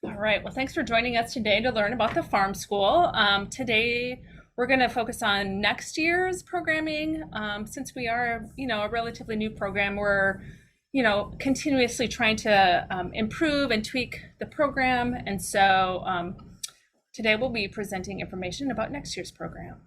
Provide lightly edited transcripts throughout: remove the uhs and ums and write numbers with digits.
All right, well, thanks for joining us today to learn about the farm school. Today, we're going to focus on next year's programming. Since we are, a relatively new program, we're, continuously trying to improve and tweak the program. And so today we'll be presenting information about next year's program.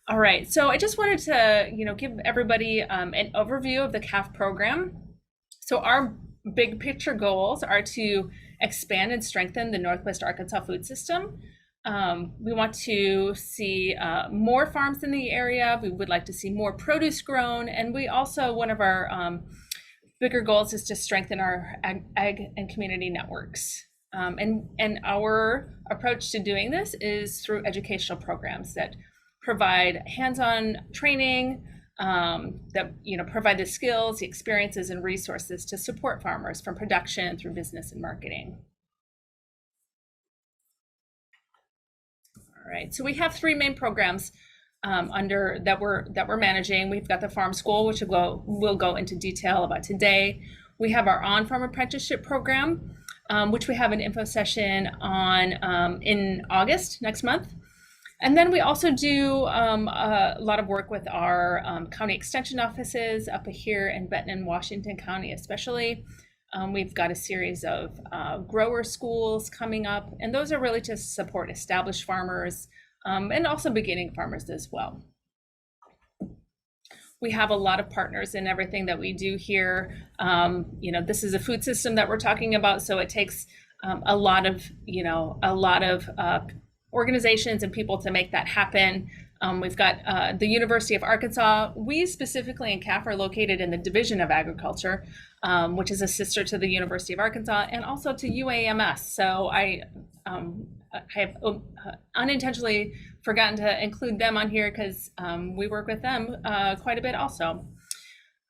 All right, so I just wanted to, give everybody an overview of the CAFF program. So our big picture goals are to expand and strengthen the Northwest Arkansas food system. We want to see more farms in the area. We would like to see more produce grown. And we also, one of our bigger goals is to strengthen our ag and community networks. And our approach to doing this is through educational programs that provide hands-on training, that provide the skills, the experiences, and resources to support farmers from production through business and marketing. All right, so we have three main programs that we're managing. We've got the Farm School, which we'll go into detail about today. We have our on-farm apprenticeship program, which we have an info session on in August next month. And then we also do a lot of work with our county extension offices up here in Benton and Washington County especially. We've got a series of grower schools coming up, and those are really to support established farmers and also beginning farmers as well. We have a lot of partners in everything that we do here. This is a food system that we're talking about, so it takes a lot of organizations and people to make that happen. We've got the University of Arkansas. We specifically in CAFF are located in the Division of Agriculture, which is a sister to the University of Arkansas and also to UAMS. So I have unintentionally forgotten to include them on here because we work with them quite a bit also.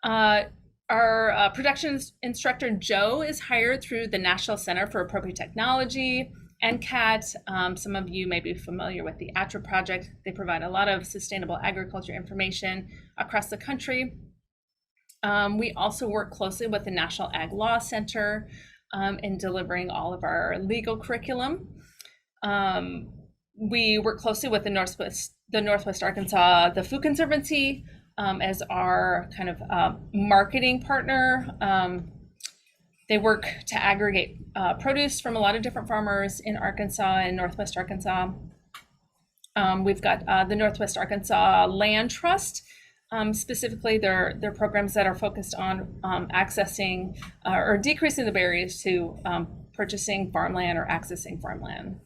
Our production instructor, Joe, is hired through the National Center for Appropriate Technology, NCAT. Some of you may be familiar with the ATRA project. They provide a lot of sustainable agriculture information across the country. We also work closely with the National Ag Law Center in delivering all of our legal curriculum. We work closely with the Northwest Arkansas, the Food Conservancy, as our kind of marketing partner. They work to aggregate produce from a lot of different farmers in Arkansas and Northwest Arkansas. We've got the Northwest Arkansas Land Trust. Specifically, they're programs that are focused on accessing or decreasing the barriers to purchasing farmland or accessing farmland.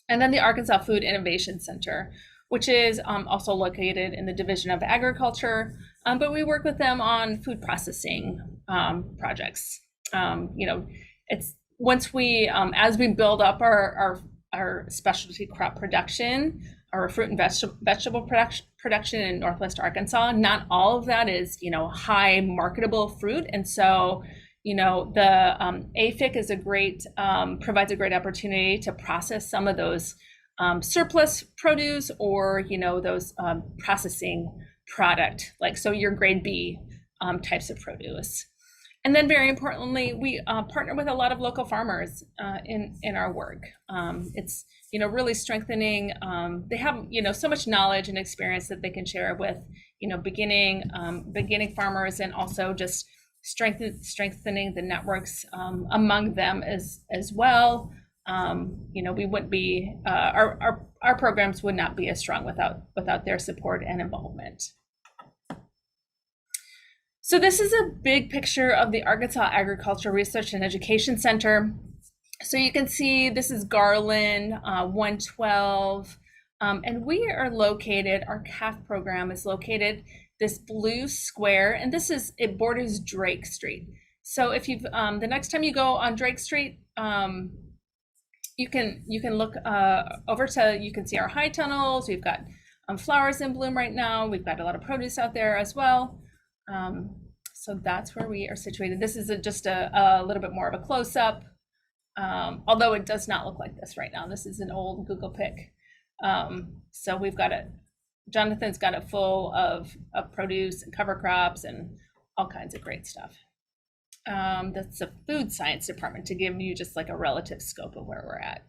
And then the Arkansas Food Innovation Center, which is also located in the Division of Agriculture, but we work with them on food processing projects. It's once we as we build up our specialty crop production, our fruit and vegetable production in Northwest Arkansas, not all of that is high marketable fruit, and so the AFIC is provides a great opportunity to process some of those surplus produce or those processing product, like so your grade B types of produce. And then very importantly, we partner with a lot of local farmers in our work. It's really strengthening. They have so much knowledge and experience that they can share with beginning farmers, and also just strengthening the networks among them as well. We wouldn't be our programs would not be as strong without their support and involvement. So this is a big picture of the Arkansas Agricultural Research and Education Center. So you can see this is Garland 112, and we are located, our CAFF program is located this blue square, and it borders Drake Street. So if you've the next time you go on Drake Street, you can look over to, you can see our high tunnels. We've got flowers in bloom right now. We've got a lot of produce out there as well. So that's where we are situated. This is just a little bit more of a close-up, although it does not look like this right now. This is an old Google pic. So we've got it, Jonathan's got it full of produce and cover crops and all kinds of great stuff. That's the food science department, to give you just like a relative scope of where we're at.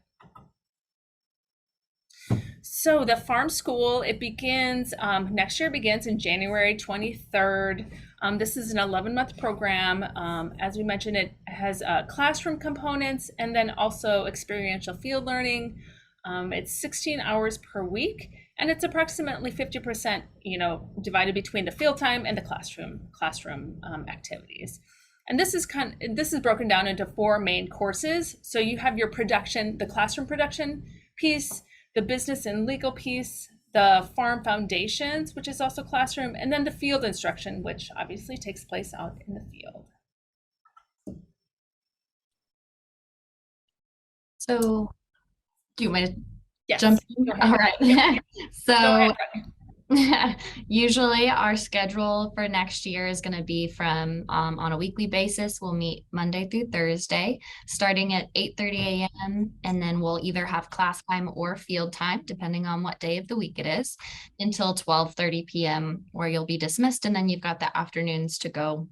So the farm school, it begins, next year begins in January 23rd. This is an 11-month program. As we mentioned, it has classroom components and then also experiential field learning. It's 16 hours per week, and it's approximately 50%, divided between the field time and the classroom activities. And this is broken down into 4 main courses. So you have your production, the classroom production piece, the business and legal piece, the farm foundations, which is also classroom, and then the field instruction, which obviously takes place out in the field. So, do you want me to Yes, jump in? All right. So, usually our schedule for next year is going to be from on a weekly basis. We'll meet Monday through Thursday, starting at 8:30 a.m. And then we'll either have class time or field time, depending on what day of the week it is, until 12:30 p.m., where you'll be dismissed. And then you've got the afternoons to go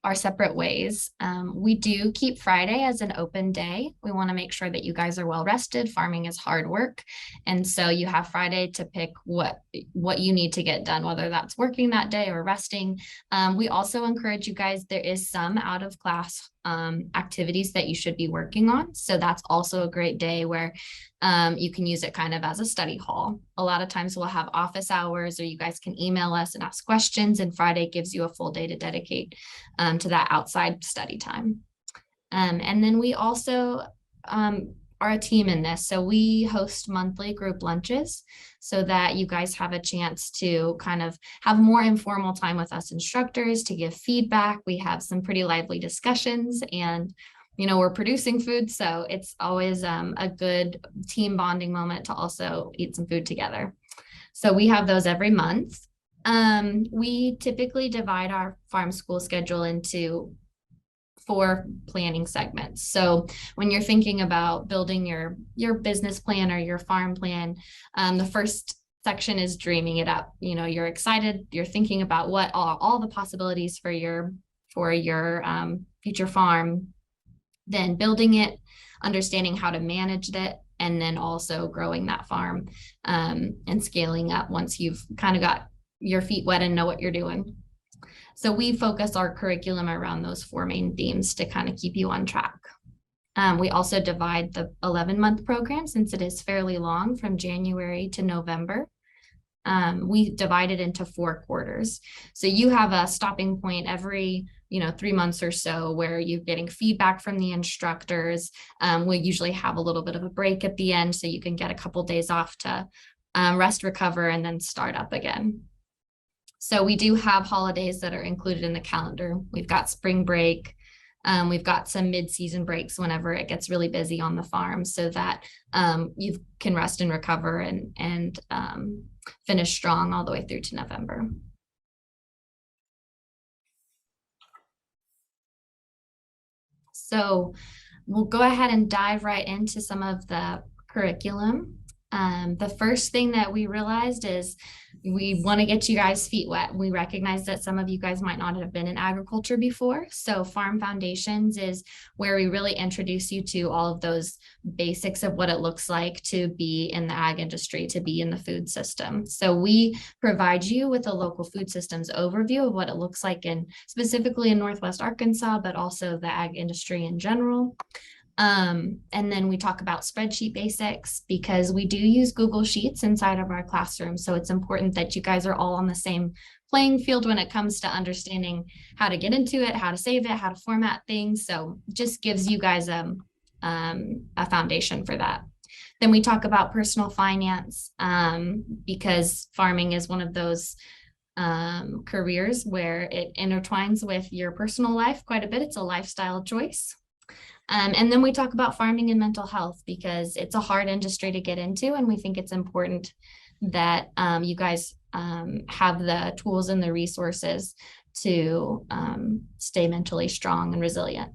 our separate ways. We do keep Friday as an open day. We want to make sure that you guys are well rested. Farming is hard work. And so you have Friday to pick what you need to get done, whether that's working that day or resting. We also encourage you guys, there is some out of class activities that you should be working on. So that's also a great day where you can use it kind of as a study hall. A lot of times we'll have office hours, or you guys can email us and ask questions, and Friday gives you a full day to dedicate to that outside study time. And then we also are a team in this. So we host monthly group lunches so that you guys have a chance to kind of have more informal time with us instructors to give feedback. We have some pretty lively discussions, and we're producing food, so it's always a good team bonding moment to also eat some food together. So we have those every month. We typically divide our farm school schedule into 4 planning segments. So when you're thinking about building your business plan or your farm plan, the first section is dreaming it up. You're excited, you're thinking about what are all the possibilities for your future farm, then building it, understanding how to manage it, and then also growing that farm and scaling up once you've kind of got your feet wet and know what you're doing. So we focus our curriculum around those 4 main themes to kind of keep you on track. We also divide the 11-month program, since it is fairly long, from January to November. We divide it into 4 quarters. So you have a stopping point every 3 months or so where you're getting feedback from the instructors. We usually have a little bit of a break at the end, so you can get a couple days off to rest, recover, and then start up again. So we do have holidays that are included in the calendar. We've got spring break. We've got some mid-season breaks whenever it gets really busy on the farm, so that you can rest and recover and finish strong all the way through to November. So we'll go ahead and dive right into some of the curriculum. The first thing that we realized is we want to get you guys' feet wet. We recognize that some of you guys might not have been in agriculture before. So Farm Foundations is where we really introduce you to all of those basics of what it looks like to be in the ag industry, to be in the food system. So we provide you with a local food systems overview of what it looks like specifically in Northwest Arkansas, but also the ag industry in general. And then we talk about spreadsheet basics, because we do use Google Sheets inside of our classroom. So it's important that you guys are all on the same playing field when it comes to understanding how to get into it, how to save it, how to format things. So just gives you guys a foundation for that. Then we talk about personal finance, because farming is one of those careers where it intertwines with your personal life quite a bit. It's a lifestyle choice. And then we talk about farming and mental health, because it's a hard industry to get into, and we think it's important that you guys have the tools and the resources to stay mentally strong and resilient.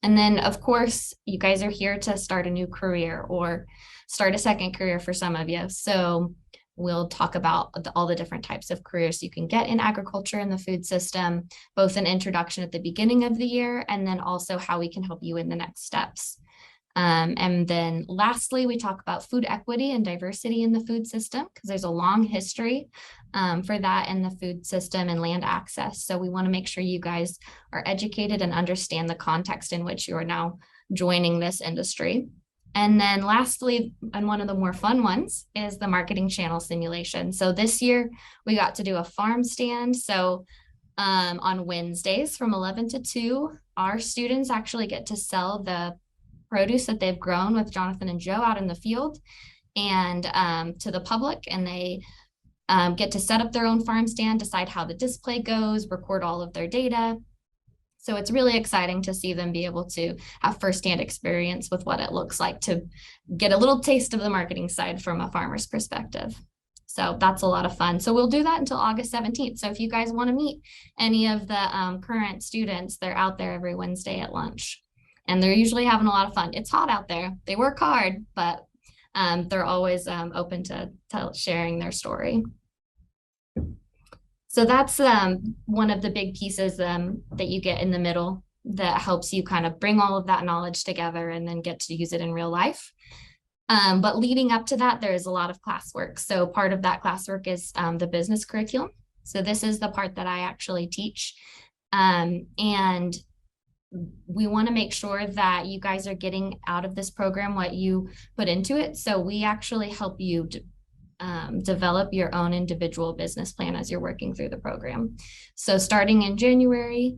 And then, of course, you guys are here to start a new career or start a second career for some of you. So We'll talk about all the different types of careers you can get in agriculture and the food system, both an introduction at the beginning of the year, and then also how we can help you in the next steps. And then lastly, we talk about food equity and diversity in the food system, because there's a long history for that in the food system and land access. So we want to make sure you guys are educated and understand the context in which you are now joining this industry. And then lastly, and one of the more fun ones, is the marketing channel simulation. So this year we got to do a farm stand. So on Wednesdays from 11 to 2, our students actually get to sell the produce that they've grown with Jonathan and Joe out in the field and to the public. And they get to set up their own farm stand, decide how the display goes, record all of their data. So it's really exciting to see them be able to have firsthand experience with what it looks like to get a little taste of the marketing side from a farmer's perspective. So that's a lot of fun. So we'll do that until August 17th. So if you guys want to meet any of the current students, they're out there every Wednesday at lunch. And they're usually having a lot of fun. It's hot out there. They work hard, but they're always open to sharing their story. So that's one of the big pieces that you get in the middle that helps you kind of bring all of that knowledge together and then get to use it in real life. But leading up to that, there is a lot of classwork. So part of that classwork is the business curriculum. So this is the part that I actually teach. And we want to make sure that you guys are getting out of this program what you put into it. So we actually help you develop your own individual business plan as you're working through the program. So starting in January,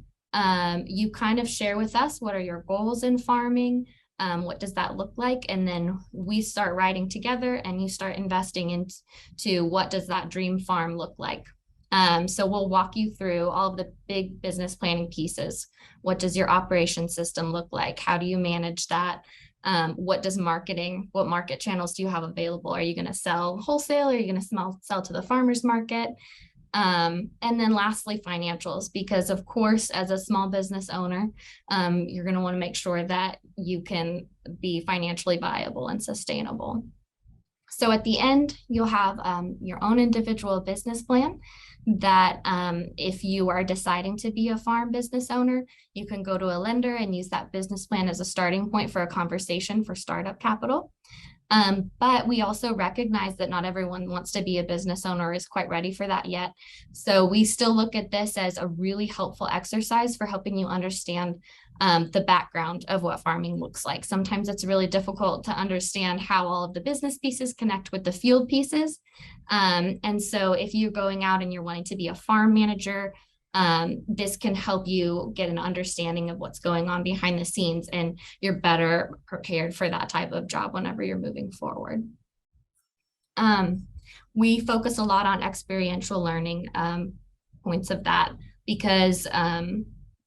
you kind of share with us what are your goals in farming, what does that look like? And then we start writing together and you start investing into what does that dream farm look like? So we'll walk you through all of the big business planning pieces. What does your operation system look like? How do you manage that? What market channels do you have available? Are you going to sell wholesale? Are you going to sell to the farmer's market? And then lastly, financials, because of course, as a small business owner, you're going to want to make sure that you can be financially viable and sustainable. So at the end, you'll have your own individual business plan that if you are deciding to be a farm business owner, you can go to a lender and use that business plan as a starting point for a conversation for startup capital. But we also recognize that not everyone wants to be a business owner or is quite ready for that yet. So we still look at this as a really helpful exercise for helping you understand the background of what farming looks like. Sometimes it's really difficult to understand how all of the business pieces connect with the field pieces. And so if you're going out and you're wanting to be a farm manager, this can help you get an understanding of what's going on behind the scenes, and you're better prepared for that type of job whenever you're moving forward. We focus a lot on experiential learning points of that because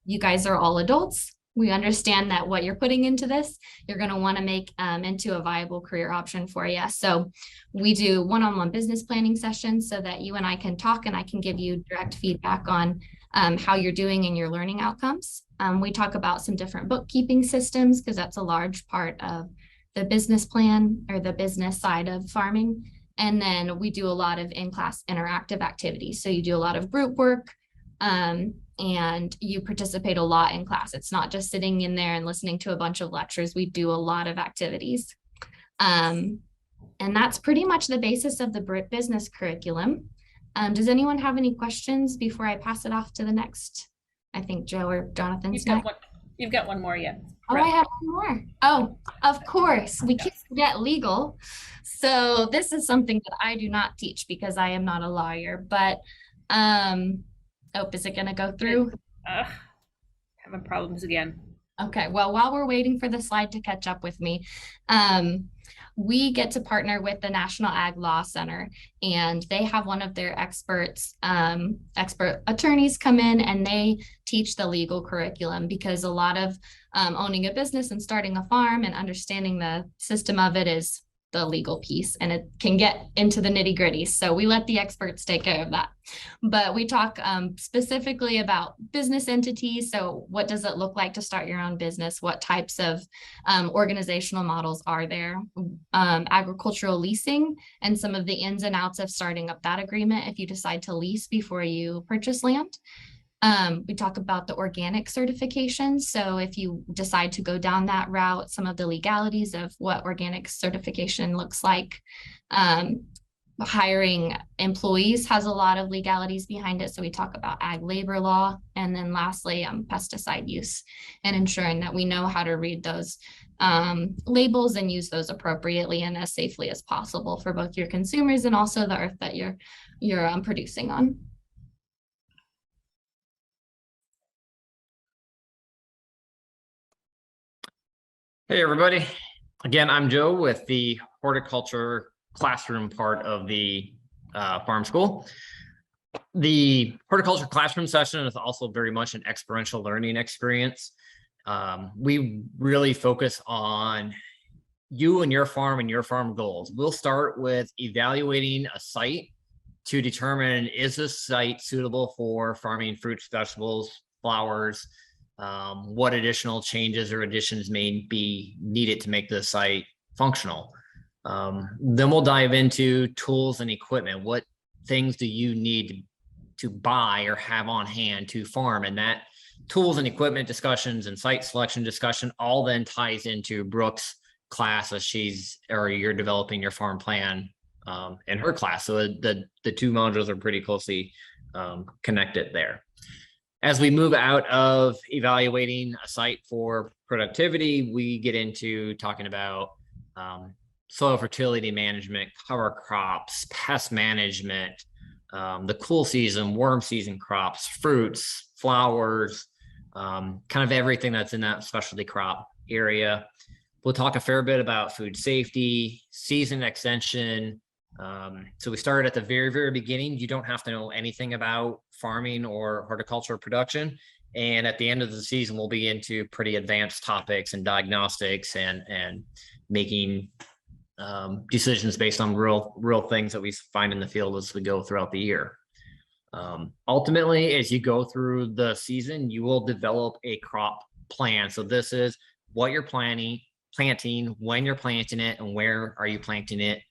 you guys are all adults. We understand that what you're putting into this, you're going to want to make into a viable career option for you. So we do one-on-one business planning sessions so that you and I can talk and I can give you direct feedback on how you're doing and your learning outcomes. We talk about some different bookkeeping systems because that's a large part of the business plan or the business side of farming. And then we do a lot of in-class interactive activities. So you do a lot of group work. And you participate a lot in class. It's not just sitting in there and listening to a bunch of lectures. We do a lot of activities. And that's pretty much the basis of the business curriculum. Does anyone have any questions before I pass it off to the next? I think Joe or Jonathan's next. You've got one more yet. Oh, I have one more. Oh, of course. We can't forget legal. So this is something that I do not teach because I am not a lawyer, but oh, is it going to go through? Having problems again. Okay, well, while we're waiting for the slide to catch up with me, we get to partner with the National Ag Law Center, and they have one of their expert attorneys come in and they teach the legal curriculum because a lot of owning a business and starting a farm and understanding the system of it is the legal piece, and it can get into the nitty gritty. So we let the experts take care of that. But we talk specifically about business entities. So what does it look like to start your own business? What types of organizational models are there? Agricultural leasing and some of the ins and outs of starting up that agreement if you decide to lease before you purchase land. We talk about the organic certification. So if you decide to go down that route, some of the legalities of what organic certification looks like. Hiring employees has a lot of legalities behind it. So we talk about ag labor law. And then lastly, pesticide use and ensuring that we know how to read those labels and use those appropriately and as safely as possible for both your consumers and also the earth that you're producing on. Hey, everybody. Again, I'm Joe with the horticulture classroom part of the farm school. The horticulture classroom session is also very much an experiential learning experience. We really focus on you and your farm goals. We'll start with evaluating a site to determine, is this site suitable for farming fruits, vegetables, flowers? What additional changes or additions may be needed to make the site functional. Then we'll dive into tools and equipment. What things do you need to buy or have on hand to farm? And that tools and equipment discussions and site selection discussion all then ties into Brooke's class as you're developing your farm plan in her class. So the two modules are pretty closely connected there. As we move out of evaluating a site for productivity, we get into talking about soil fertility management, cover crops, pest management, the cool season, warm season crops, fruits, flowers, kind of everything that's in that specialty crop area. We'll talk a fair bit about food safety, season extension. So we started at the very, very beginning. You don't have to know anything about farming or horticultural production. And at the end of the season, we'll be into pretty advanced topics and diagnostics and making decisions based on real things that we find in the field as we go throughout the year. Ultimately, as you go through the season, you will develop a crop plan. So this is what you're planting, when you're planting it, and where are you planting it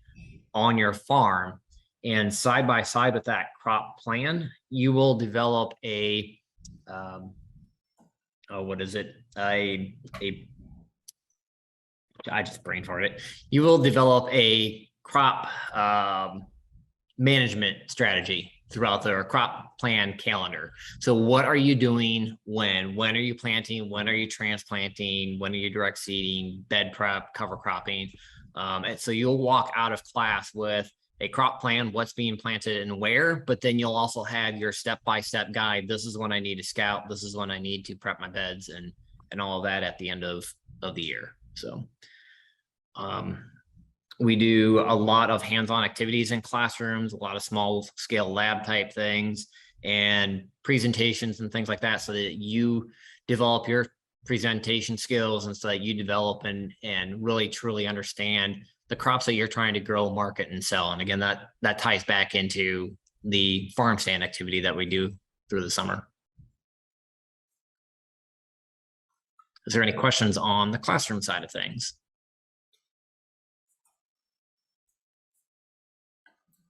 on your farm. And side by side with that crop plan, you will develop a I just brain farted. You will develop a crop management strategy throughout the crop plan calendar. So what are you doing when are you planting? When are you transplanting? When are you direct seeding, bed prep, cover cropping? And so you'll walk out of class with a crop plan, what's being planted and where, but then you'll also have your step-by-step guide. This is when I need to scout. This is when I need to prep my beds and all of that at the end of the year. So we do a lot of hands-on activities in classrooms, a lot of small scale lab type things and presentations and things like that, so that you develop your presentation skills and so that you develop and really truly understand the crops that you're trying to grow, market, and sell. And again, that ties back into the farm stand activity that we do through the summer. Is there any questions on the classroom side of things?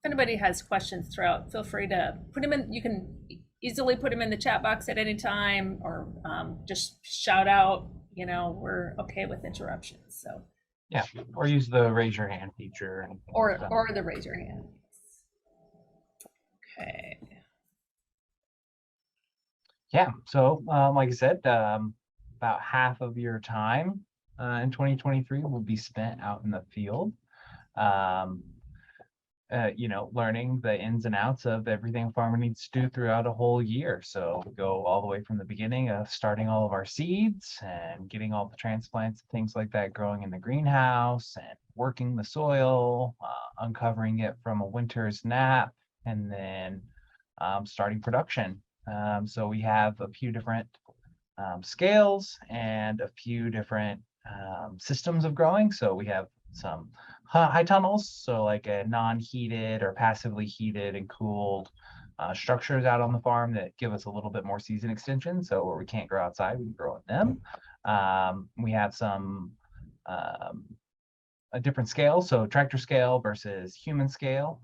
If anybody has questions throughout, feel free to put them in. You can easily put them in the chat box at any time, or just shout out. You know, we're okay with interruptions. So yeah, or use the raise your hand feature, or the raise your hand. Okay. Yeah. So like I said, about half of your time in 2023 will be spent out in the field. You know, learning the ins and outs of everything a farmer needs to do throughout a whole year. So we go all the way from the beginning of starting all of our seeds and getting all the transplants and things like that growing in the greenhouse and working the soil, uncovering it from a winter's nap, and then starting production. So we have a few different scales and a few different systems of growing. So we have some high tunnels, so like a non-heated or passively heated and cooled structures out on the farm that give us a little bit more season extension. So where we can't grow outside, we can grow in them. We have some a different scale, so tractor scale versus human scale,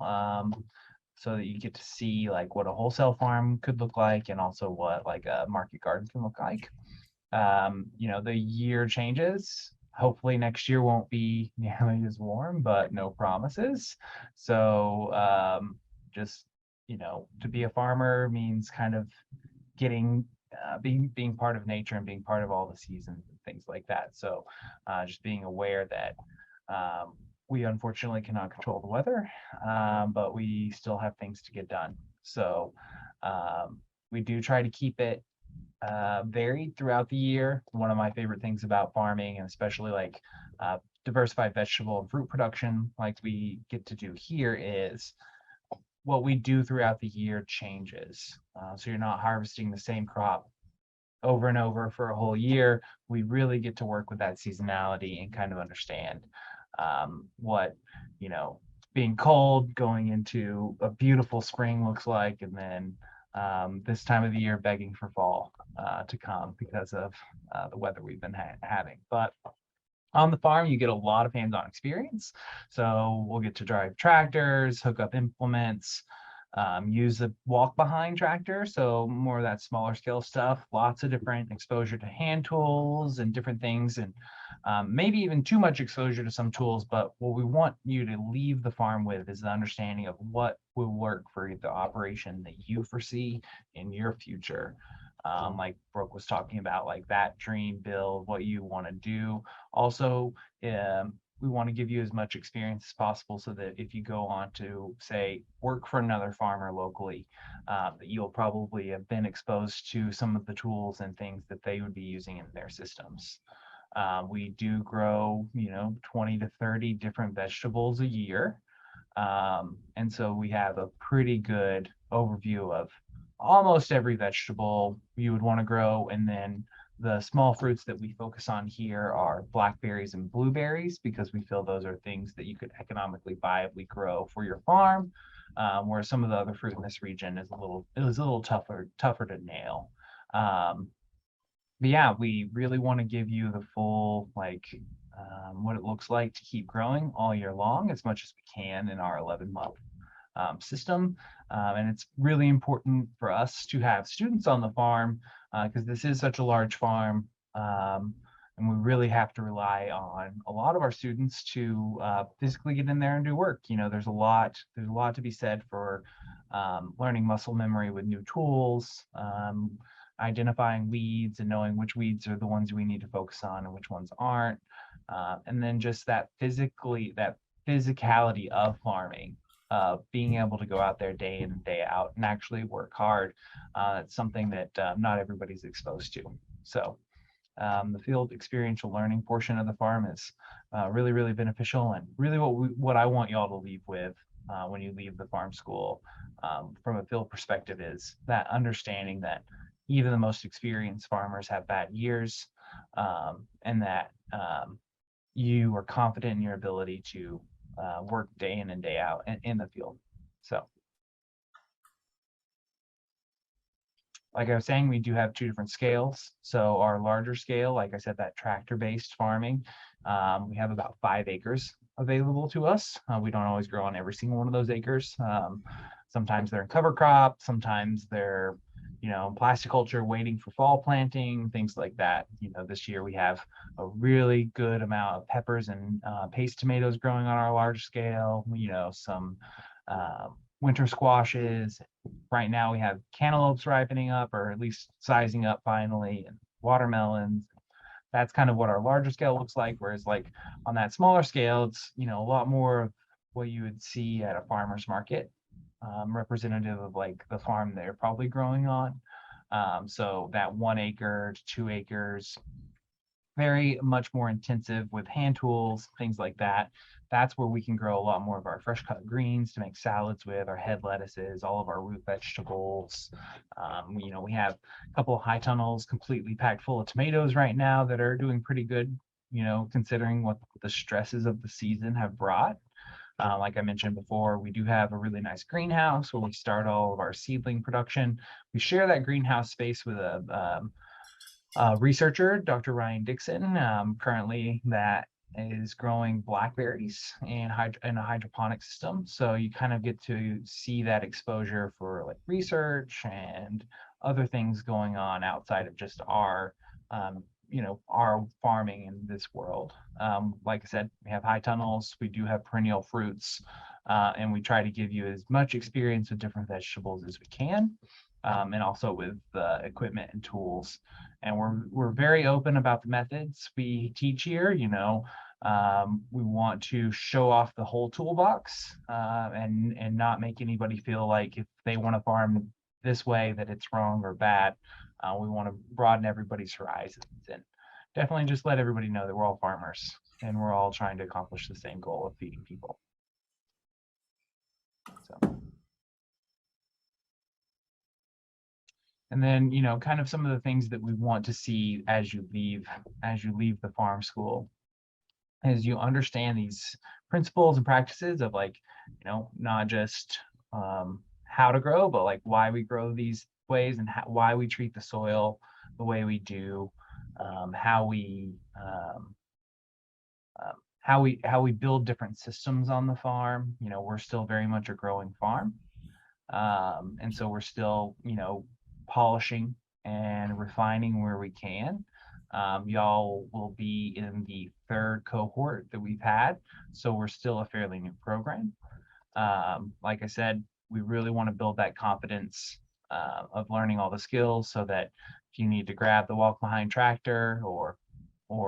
so that you get to see like what a wholesale farm could look like and also what like a market garden can look like. The year changes. Hopefully next year won't be nearly as warm, but no promises. So just, to be a farmer means kind of getting being part of nature and being part of all the seasons and things like that. So just being aware that we unfortunately cannot control the weather, but we still have things to get done. So we do try to keep it varied throughout the year. One of my favorite things about farming, and especially like diversified vegetable and fruit production like we get to do here, is what we do throughout the year changes. So you're not harvesting the same crop over and over for a whole year. We really get to work with that seasonality and kind of understand what, being cold going into a beautiful spring looks like, and then this time of the year begging for fall to come because of the weather we've been having. But on the farm, you get a lot of hands-on experience. So we'll get to drive tractors, hook up implements, use the walk-behind tractor. So more of that smaller scale stuff, lots of different exposure to hand tools and different things, and maybe even too much exposure to some tools. But what we want you to leave the farm with is the understanding of what will work for the operation that you foresee in your future. Like Brooke was talking about, like that dream build, what you want to do. Also, we want to give you as much experience as possible so that if you go on to, say, work for another farmer locally, that you'll probably have been exposed to some of the tools and things that they would be using in their systems. We do grow, 20 to 30 different vegetables a year. And so we have a pretty good overview of almost every vegetable you would want to grow. And then the small fruits that we focus on here are blackberries and blueberries, because we feel those are things that you could economically viably grow for your farm, whereas some of the other fruit in this region is a little tougher to nail. But yeah, we really want to give you the full, what it looks like to keep growing all year long as much as we can in our 11-month system. And it's really important for us to have students on the farm because this is such a large farm. And we really have to rely on a lot of our students to physically get in there and do work. There's a lot to be said for learning muscle memory with new tools, identifying weeds and knowing which weeds are the ones we need to focus on and which ones aren't. And then just that physicality of farming, being able to go out there day in and day out and actually work hard. It's something that not everybody's exposed to. So the field experiential learning portion of the farm is really, really beneficial, and really what I want y'all to leave with when you leave the farm school from a field perspective is that understanding that even the most experienced farmers have bad years, and that you are confident in your ability to work day in and day out in the field. So like I was saying, we do have two different scales. So our larger scale, like I said, that tractor-based farming, we have about 5 acres available to us. We don't always grow on every single one of those acres. Sometimes they're in cover crop, sometimes they're plasticulture waiting for fall planting, things like that. This year we have a really good amount of peppers and paste tomatoes growing on our large scale, some winter squashes. Right now we have cantaloupes ripening up, or at least sizing up finally, and watermelons. That's kind of what our larger scale looks like. Whereas like on that smaller scale, it's, a lot more of what you would see at a farmer's market, representative of like the farm they're probably growing on. So that 1 acre to 2 acres, very much more intensive with hand tools, things like that. That's where we can grow a lot more of our fresh cut greens to make salads with, our head lettuces, all of our root vegetables. We have a couple of high tunnels completely packed full of tomatoes right now that are doing pretty good considering what the stresses of the season have brought. Like I mentioned before, we do have a really nice greenhouse where we start all of our seedling production. We share that greenhouse space with a researcher, Dr. Ryan Dixon, currently that is growing blackberries in a hydroponic system. So you kind of get to see that exposure for like research and other things going on outside of just our our farming in this world. Like I said, we have high tunnels, we do have perennial fruits, and we try to give you as much experience with different vegetables as we can, and also with equipment and tools. And we're very open about the methods we teach here. We want to show off the whole toolbox, and not make anybody feel like if they want to farm this way that it's wrong or bad. We want to broaden everybody's horizons and definitely just let everybody know that we're all farmers and we're all trying to accomplish the same goal of feeding people. So. And then, kind of some of the things that we want to see as you leave the farm school is you understand these principles and practices of like, not just how to grow, but like why we grow these ways and why we treat the soil the way we do, how we build different systems on the farm. We're still very much a growing farm, and so we're still polishing and refining where we can. Y'all will be in the third cohort that we've had, so we're still a fairly new program. Like I said, we really want to build that confidence of learning all the skills, so that if you need to grab the walk behind tractor or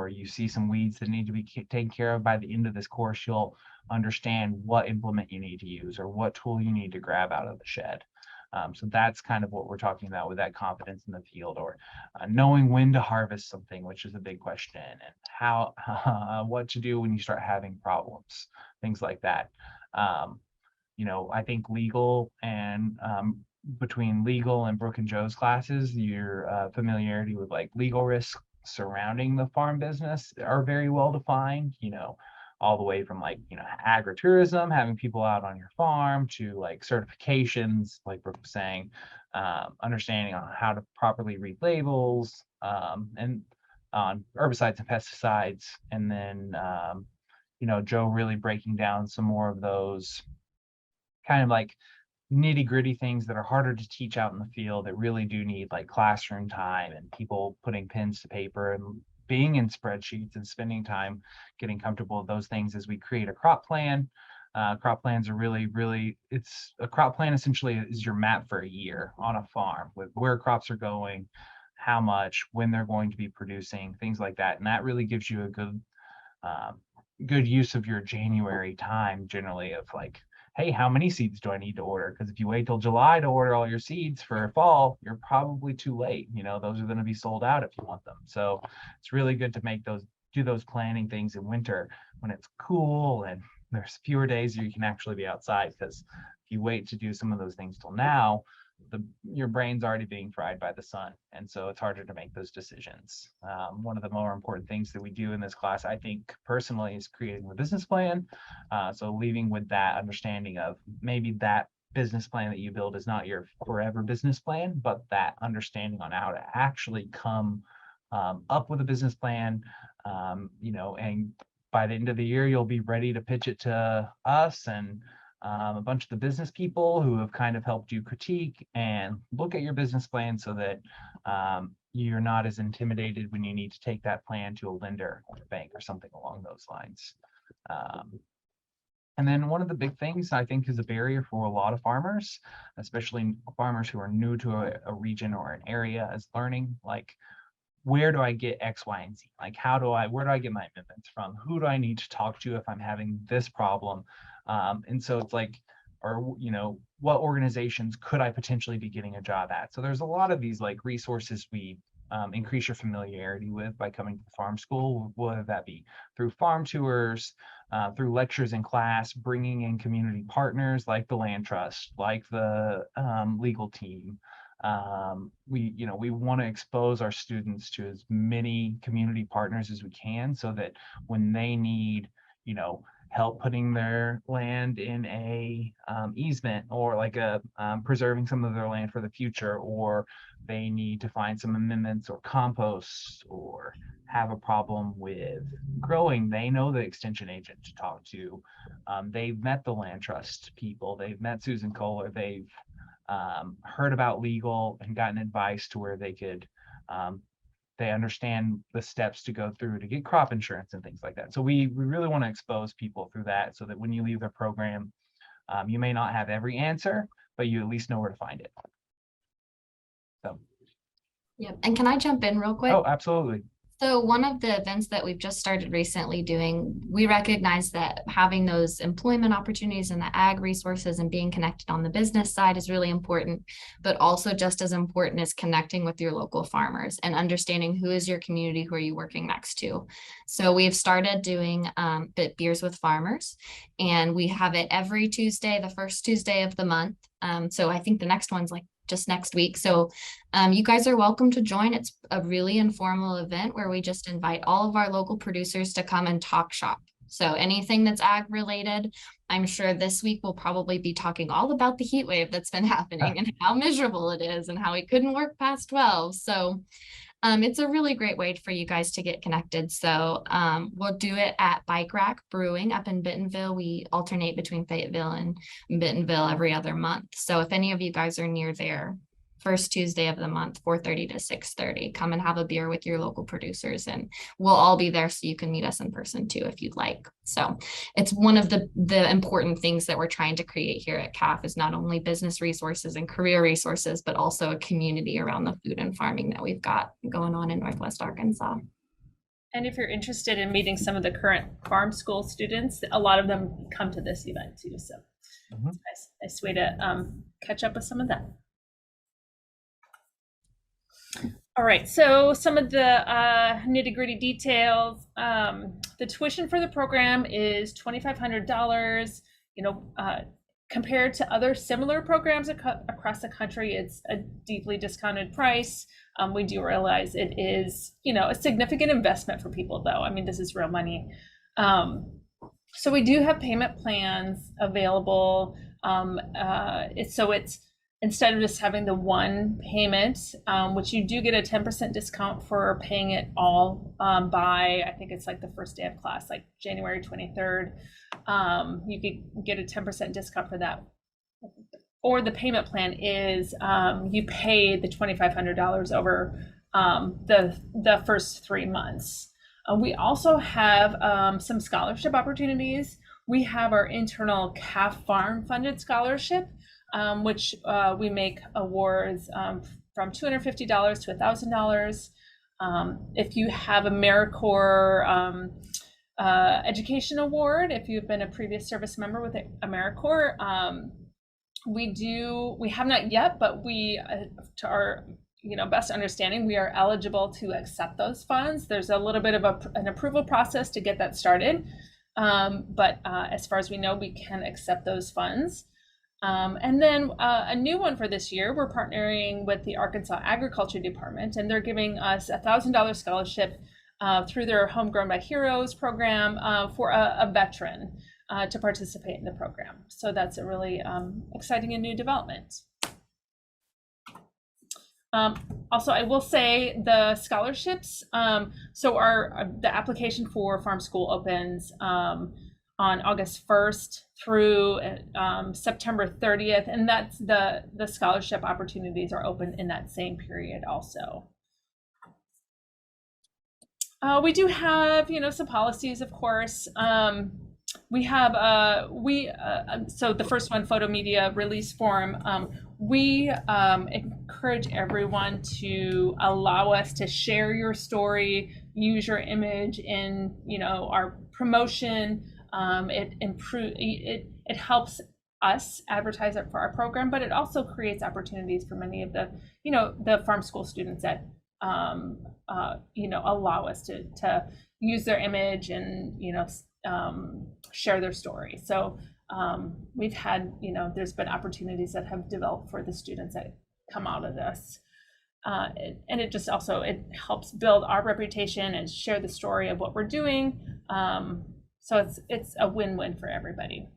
you see some weeds that need to be taken care of, by the end of this course, you'll understand what implement you need to use or what tool you need to grab out of the shed. So that's kind of what we're talking about with that confidence in the field, or knowing when to harvest something, which is a big question, and how what to do when you start having problems, things like that. I think legal and between legal and Brooke and Joe's classes, your familiarity with like legal risks surrounding the farm business are very well defined, all the way from like, agritourism, having people out on your farm, to like certifications, like Brooke was saying, understanding on how to properly read labels, and on herbicides and pesticides. And then, Joe really breaking down some more of those kind of like nitty gritty things that are harder to teach out in the field, that really do need like classroom time and people putting pens to paper and being in spreadsheets and spending time getting comfortable with those things as we create a crop plan. Crop plans are it's a crop plan essentially is your map for a year on a farm, with where crops are going, how much, when they're going to be producing, things like that. And that really gives you a good use of your January time, generally, of like, hey, how many seeds do I need to order? Because if you wait till July to order all your seeds for fall, you're probably too late. Those are going to be sold out if you want them. So it's really good to do those planning things in winter when it's cool and there's fewer days you can actually be outside. Because if you wait to do some of those things till now, your brain's already being fried by the sun, and so it's harder to make those decisions. One of the more important things that we do in this class, I think personally, is creating the business plan. So leaving with that understanding of maybe that business plan that you build is not your forever business plan, but that understanding on how to actually come up with a business plan, and by the end of the year, you'll be ready to pitch it to us and a bunch of the business people who have kind of helped you critique and look at your business plan, so that you're not as intimidated when you need to take that plan to a lender or a bank or something along those lines. And then one of the big things I think is a barrier for a lot of farmers, especially farmers who are new to a region or an area, is learning like, where do I get X, Y, and Z? Like, where do I get my amendments from? Who do I need to talk to if I'm having this problem? And so it's like, or, what organizations could I potentially be getting a job at? So there's a lot of these like resources we increase your familiarity with by coming to the farm school, whether that be through farm tours, through lectures in class, bringing in community partners like the land trust, like the legal team, We want to expose our students to as many community partners as we can, so that when they need, help putting their land in a easement, or like a preserving some of their land for the future, or they need to find some amendments or compost, or have a problem with growing, they know the extension agent to talk to. They've met the land trust people, they've met Susan Kohler, they've heard about legal and gotten advice to where they understand the steps to go through to get crop insurance and things like that. So we really want to expose people through that, so that when you leave their program, you may not have every answer, but you at least know where to find it. So. Yep. And can I jump in real quick? Oh, absolutely. So one of the events that we've just started recently doing, we recognize that having those employment opportunities and the ag resources and being connected on the business side is really important, but also just as important is connecting with your local farmers and understanding who is your community, who are you working next to. So we've started doing beers with farmers, and we have it every Tuesday, the first Tuesday of the month. So I think the next one's like just next week. So you guys are welcome to join. It's a really informal event where we just invite all of our local producers to come and talk shop. So anything that's ag related, I'm sure this week we'll probably be talking all about the heat wave that's been happening and how miserable it is and how we couldn't work past 12. So it's a really great way for you guys to get connected. So we'll do it at Bike Rack Brewing up in Bentonville. We alternate between Fayetteville and Bentonville every other month. So if any of you guys are near there, first Tuesday of the month, 4:30 to 6:30, come and have a beer with your local producers, and we'll all be there so you can meet us in person too if you'd like. So it's one of the important things that we're trying to create here at CAFF is not only business resources and career resources, but also a community around the food and farming that we've got going on in Northwest Arkansas. And if you're interested in meeting some of the current farm school students, a lot of them come to this event too. So it's a nice way to catch up with some of them. All right, so some of the nitty-gritty details. The tuition for the program is $2,500. Compared to other similar programs across the country, it's a deeply discounted price. We do realize it is, a significant investment for people, though. I mean, this is real money. So we do have payment plans available. It's instead of just having the one payment, which you do get a 10% discount for paying it all by, I think it's like the first day of class, like January 23rd. You could get a 10% discount for that. Or the payment plan is you pay the $2,500 over the first 3 months. We also have some scholarship opportunities. We have our internal CAFF Farm funded scholarship, which we make awards from $250 to $1,000. If you have a AmeriCorps Education Award, if you've been a previous service member with AmeriCorps, we have not yet, but we, to our best understanding, we are eligible to accept those funds. There's a little bit of an approval process to get that started, but as far as we know, we can accept those funds. And then a new one for this year, we're partnering with the Arkansas Agriculture Department, and they're giving us a $1,000 scholarship through their Homegrown by Heroes program for a veteran to participate in the program. So that's a really exciting and new development. Also, I will say the scholarships, so the application for Farm School opens on August 1st through September 30th, and that's the scholarship opportunities are open in that same period also. We do have, some policies, of course. We have, so the first one, photo media release form, we encourage everyone to allow us to share your story, use your image in, our promotion. It helps us advertise it for our program, but it also creates opportunities for many of the, the farm school students that, allow us to use their image and, share their story. So we've had, there's been opportunities that have developed for the students at come out of this. And it just also, it helps build our reputation and share the story of what we're doing. So it's a win-win for everybody.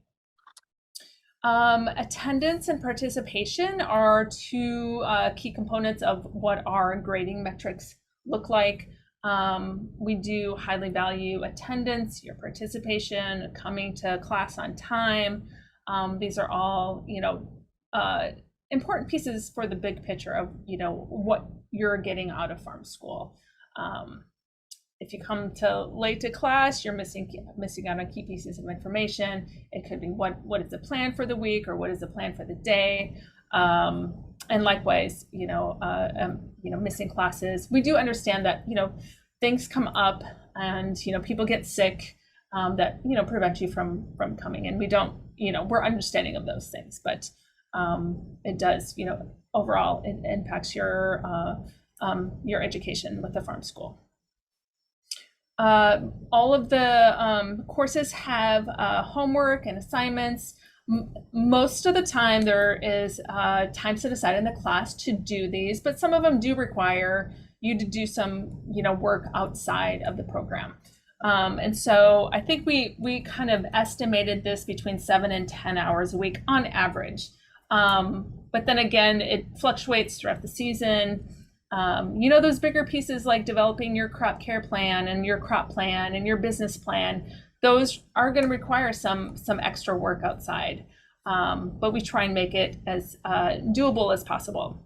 Attendance and participation are two key components of what our grading metrics look like. We do highly value attendance, your participation, coming to class on time. These are all, important pieces for the big picture of, what you're getting out of farm school. If you come late to class, you're missing out on key pieces of information. It could be what is the plan for the week, or what is the plan for the day. And likewise, missing classes. We do understand that, things come up and, people get sick, that, prevent you from coming in. We don't, we're understanding of those things, but it does, overall, it impacts your education with the farm school. All of the courses have homework and assignments. Most of the time there is time set aside in the class to do these, but some of them do require you to do some, work outside of the program. And so I think we kind of estimated this between 7 and 10 hours a week on average. But then again, it fluctuates throughout the season. Those bigger pieces like developing your crop care plan and your crop plan and your business plan, those are going to require some extra work outside. But we try and make it as doable as possible.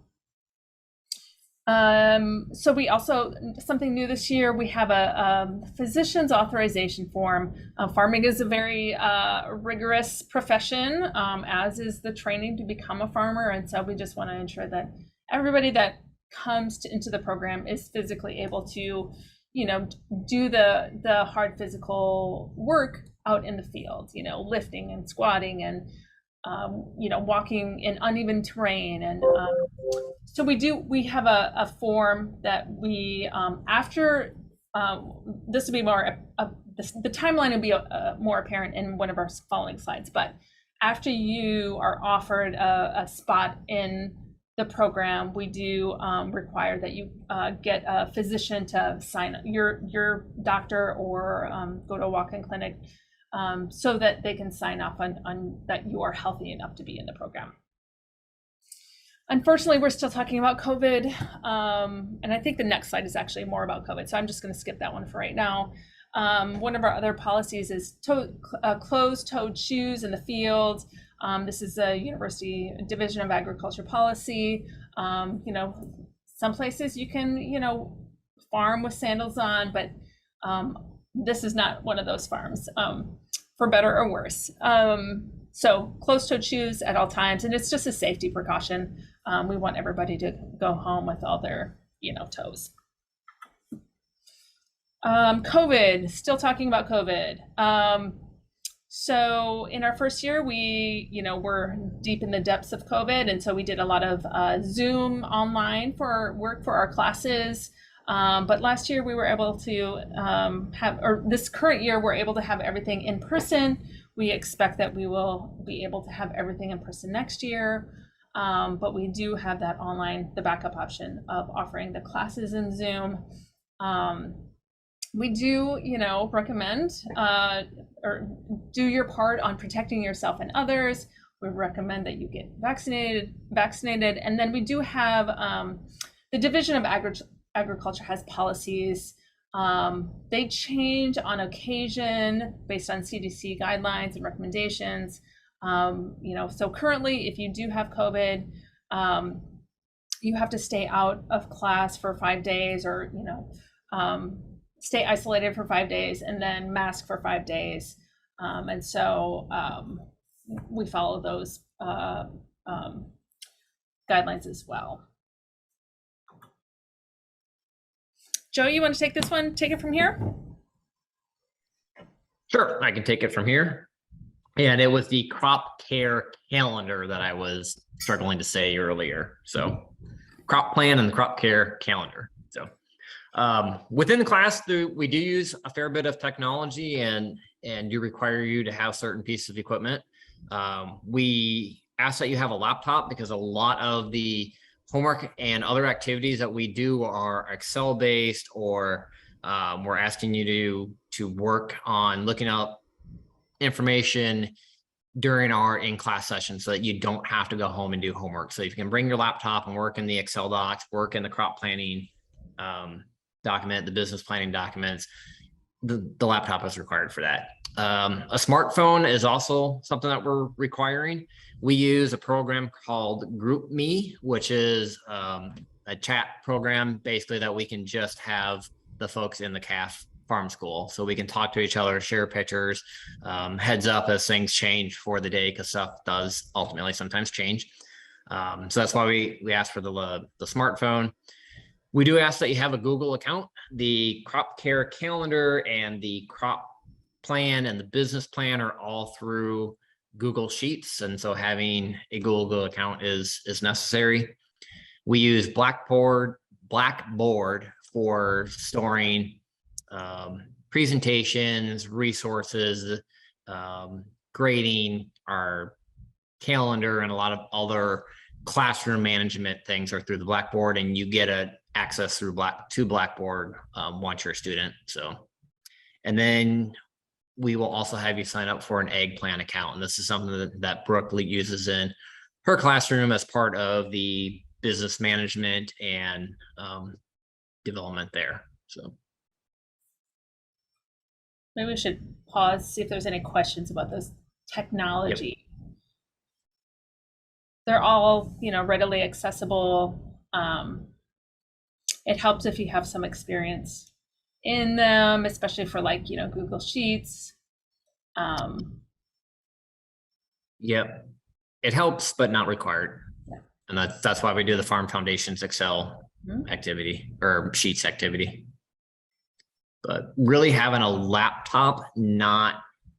So we also, something new this year, we have a physician's authorization form. Farming is a very rigorous profession, as is the training to become a farmer. And so we just want to ensure that everybody that comes into the program is physically able to, do the hard physical work out in the field, lifting and squatting and, walking in uneven terrain. And so we have a form that we, after, this will be more, the timeline will be more apparent in one of our following slides, but after you are offered a spot in the program, we do require that you get a physician to sign your doctor or go to a walk-in clinic so that they can sign off on that you are healthy enough to be in the program. Unfortunately, we're still talking about COVID, and I think the next slide is actually more about COVID, so I'm just going to skip that one for right now. One of our other policies is closed-toed shoes in the field. This is a University Division of Agriculture policy. Some places you can, farm with sandals on, but this is not one of those farms, for better or worse. So closed-toed shoes at all times, and it's just a safety precaution. We want everybody to go home with all their, toes. COVID, still talking about COVID. So in our first year, we, were deep in the depths of COVID. And so we did a lot of Zoom online for work for our classes. But last year we were able to this current year, we're able to have everything in person. We expect that we will be able to have everything in person next year. But we do have that online, the backup option of offering the classes in Zoom. We do, recommend or do your part on protecting yourself and others. We recommend that you get vaccinated. And then we do have the Division of Agriculture has policies. They change on occasion based on CDC guidelines and recommendations. So currently, if you do have COVID, you have to stay out of class for 5 days, or stay isolated for 5 days, and then mask for 5 days. And so we follow those guidelines as well. Joe, you want to take this one? Take it from here? Sure, I can take it from here. And it was the crop care calendar that I was struggling to say earlier. So crop plan and the crop care calendar. So within the class, we do use a fair bit of technology and do require you to have certain pieces of equipment. We ask that you have a laptop because a lot of the homework and other activities that we do are Excel based, or we're asking you to work on looking up information during our in-class session so that you don't have to go home and do homework. So if you can bring your laptop and work in the Excel docs, work in the crop planning document, the business planning documents, the laptop is required for that. A smartphone is also something that we're requiring. We use a program called GroupMe, which is a chat program basically that we can just have the folks in the CAFF Farm School, so we can talk to each other, share pictures, heads up as things change for the day, because stuff does ultimately sometimes change. So that's why we ask for the smartphone. We do ask that you have a Google account. The crop care calendar and the crop plan and the business plan are all through Google Sheets, and so having a Google account is necessary. We use Blackboard for storing presentations, resources, grading. Our calendar and a lot of other classroom management things are through the Blackboard, and you get access through Blackboard once you're a student. So, and then we will also have you sign up for an egg plan account, and this is something that Brooke uses in her classroom as part of the business management and development there. So Maybe we should pause, see if there's any questions about this technology. Yep. They're all, readily accessible. It helps if you have some experience in them, especially for Google Sheets. Yep, it helps, but not required. Yeah. And that's why we do the Farm Foundation's Excel activity or Sheets activity. But really having a laptop, not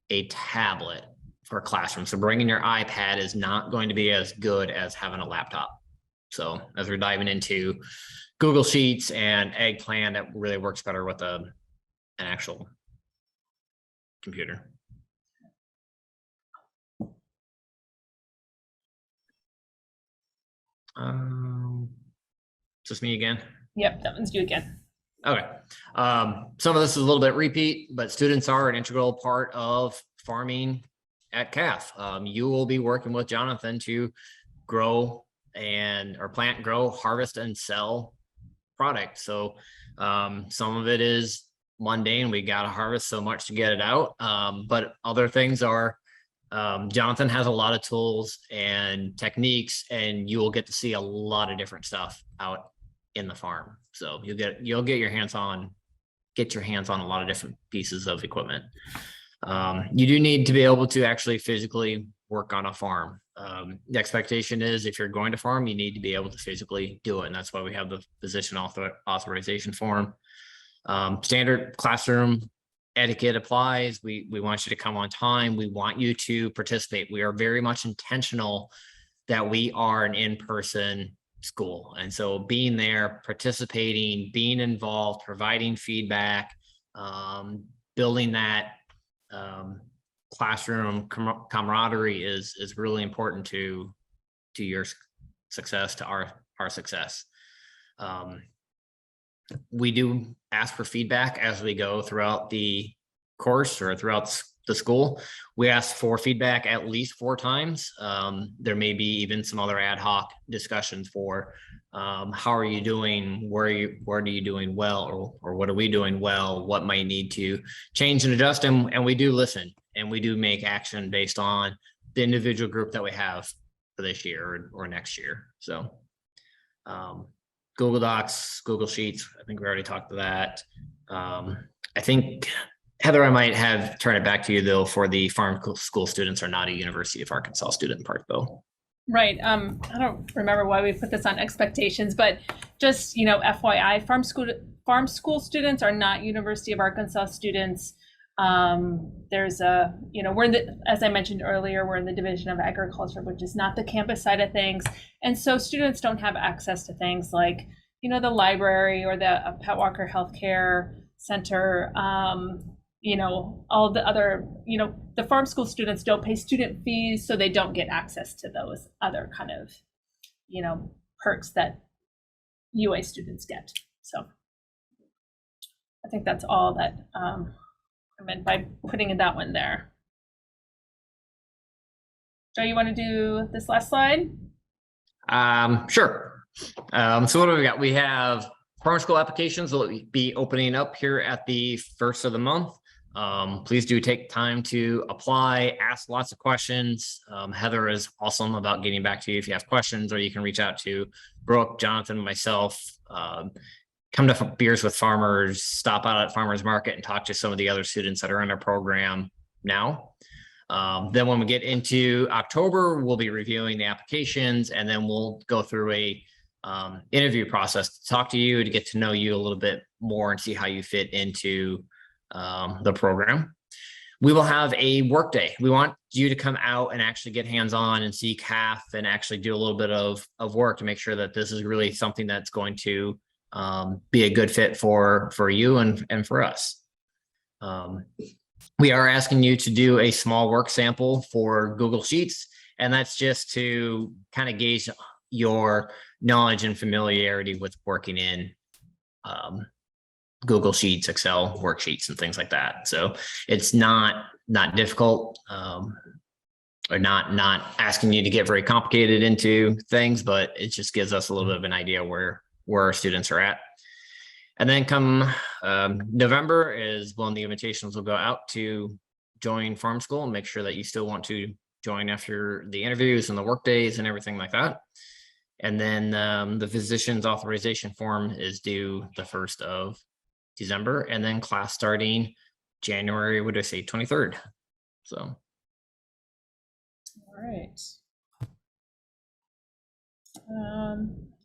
a tablet for a classroom. So bringing your iPad is not going to be as good as having a laptop. So as we're diving into Google Sheets and Egg Plan, that really works better with an actual computer. Just me again? Yep, that one's you again. Okay. Some of this is a little bit repeat, but students are an integral part of farming at CAFF. You will be working with Jonathan to grow plant, grow, harvest, and sell product. So some of it is mundane. We got to harvest so much to get it out. But other things are, Jonathan has a lot of tools and techniques, and you will get to see a lot of different stuff out in the farm. So you'll get your hands on a lot of different pieces of equipment. You do need to be able to actually physically work on a farm. The expectation is if you're going to farm, you need to be able to physically do it. And that's why we have the physician authorization form. Standard classroom etiquette applies. We want you to come on time. We want you to participate. We are very much intentional that we are an in-person school. And so being there, participating, being involved, providing feedback, building that classroom camaraderie is really important to your success, to our success. We do ask for feedback as we go throughout the course or throughout the school. We ask for feedback at least 4 times. There may be even some other ad hoc discussions for how are you doing, where are you doing well, or what are we doing well, what might need to change and adjust, and we do listen, and we do make action based on the individual group that we have for this year or next year. So Google Docs, Google Sheets, I think we already talked to that. I think, Heather, I might have turn it back to you though, for the farm school students are not a University of Arkansas student part though. Right. I don't remember why we put this on expectations, but just, FYI, farm school students are not University of Arkansas students. There's we're in as I mentioned earlier, we're in the Division of Agriculture, which is not the campus side of things. And so students don't have access to things like, the library or the Pet Walker Healthcare Center, all the other, the farm school students don't pay student fees, so they don't get access to those other kind of, perks that UA students get. So I think that's all that I meant by putting that one there. Joe, you want to do this last slide? Sure. So what do we got? We have farm school applications will be opening up here at the first of the month. Please do take time to apply, ask lots of questions. Heather is awesome about getting back to you if you have questions, or you can reach out to Brooke, Jonathan, myself. Come to Beers with Farmers, stop out at Farmers Market and talk to some of the other students that are in our program now. Then when we get into October, we'll be reviewing the applications, and then we'll go through a interview process to talk to you, to get to know you a little bit more and see how you fit into the program. We will have a work day. We want you to come out and actually get hands-on and see CAFF and actually do a little bit of work to make sure that this is really something that's going to be a good fit for you and for us. We are asking you to do a small work sample for Google Sheets, and that's just to kind of gauge your knowledge and familiarity with working in Google Sheets, Excel worksheets, and things like that. So it's not difficult, or not asking you to get very complicated into things, but it just gives us a little bit of an idea where our students are at. And then come November is when the invitations will go out to join Farm School, and make sure that you still want to join after the interviews and the work days and everything like that. And then the physician's authorization form is due the 1st of December, and then class starting January, what did I say, 23rd. So. All right.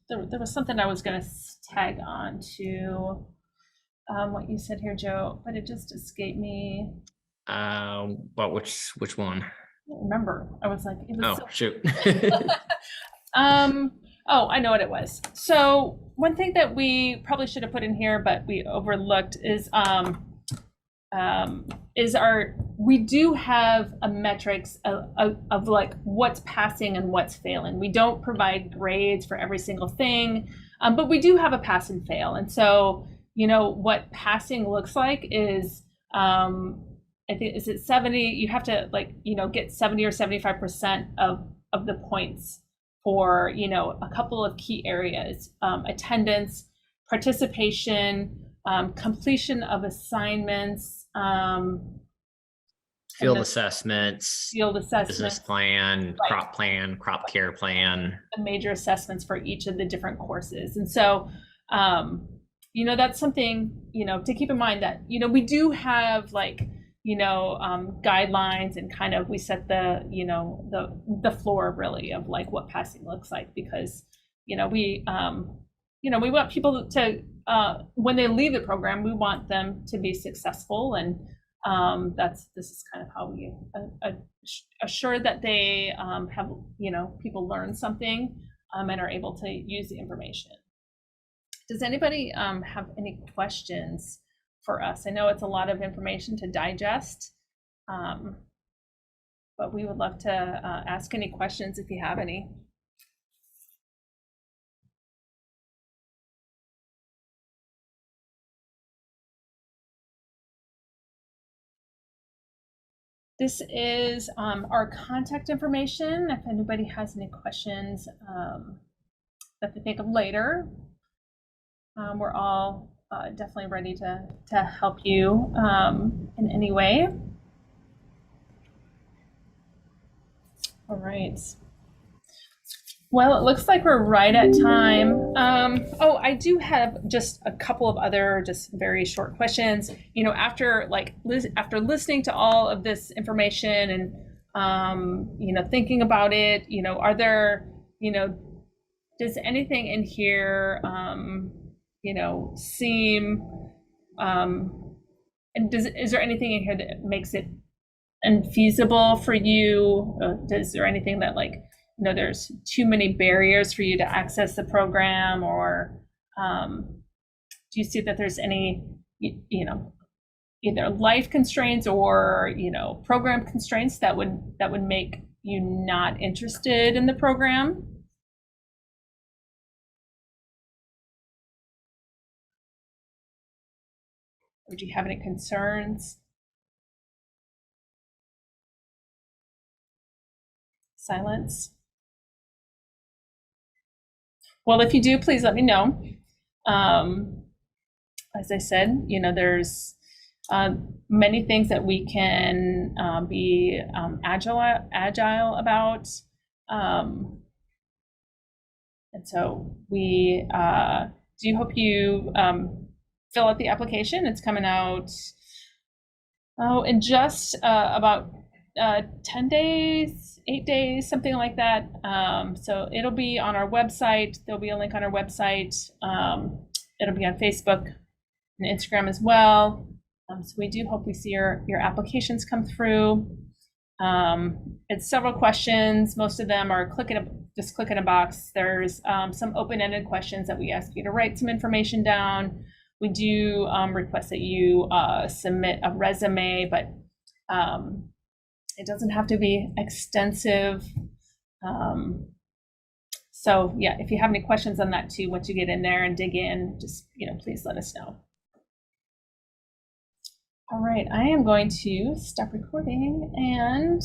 There was something I was going to tag on to what you said here, Joe, but it just escaped me. But which one? I don't remember. I was like, it was shoot. Oh, I know what it was. So one thing that we probably should have put in here, but we overlooked is we do have a metrics of like what's passing and what's failing. We don't provide grades for every single thing, but we do have a pass and fail. And so, you know, what passing looks like is, I think, is it 70? You have to, like, you know, get 70 or 75% of the points for, you know, a couple of key areas: attendance, participation, completion of assignments, field assessments, business plan, right, crop care plan, the major assessments for each of the different courses. And so, you know, that's something, you know, to keep in mind, that, you know, we do have, like, you know, guidelines, and kind of we set the, you know, the floor really of like what passing looks like, because, you know, we want people to, when they leave the program, we want them to be successful, and this is kind of how we assure that they have, you know, people learn something and are able to use the information. Does anybody have any questions for us? I know it's a lot of information to digest, but we would love to ask any questions if you have any. This is our contact information. If anybody has any questions that they think of later, we're all definitely ready to help you in any way. All right. Well, it looks like we're right at time. Oh, I do have just a couple of other just very short questions. You know, after listening to all of this information and, you know, thinking about it, you know, are there, you know, does anything in here, you know, seem, and is there anything in here that makes it infeasible for you? Is there anything that, like, you know, there's too many barriers for you to access the program, or do you see that there's any, you know, either life constraints or, you know, program constraints that would make you not interested in the program? Or do you have any concerns? Silence. Well, if you do, please let me know. As I said, you know, there's many things that we can be agile about. And so we do hope you fill out the application. It's coming out in just about 10 days, 8 days, something like that. So it'll be on our website. There'll be a link on our website. It'll be on Facebook and Instagram as well. So we do hope we see your applications come through. It's several questions. Most of them are just click in a box. There's some open-ended questions that we ask you to write some information down. We do request that you submit a resume, but it doesn't have to be extensive. So yeah, if you have any questions on that too, once you get in there and dig in, just, you know, please let us know. All right, I am going to stop recording and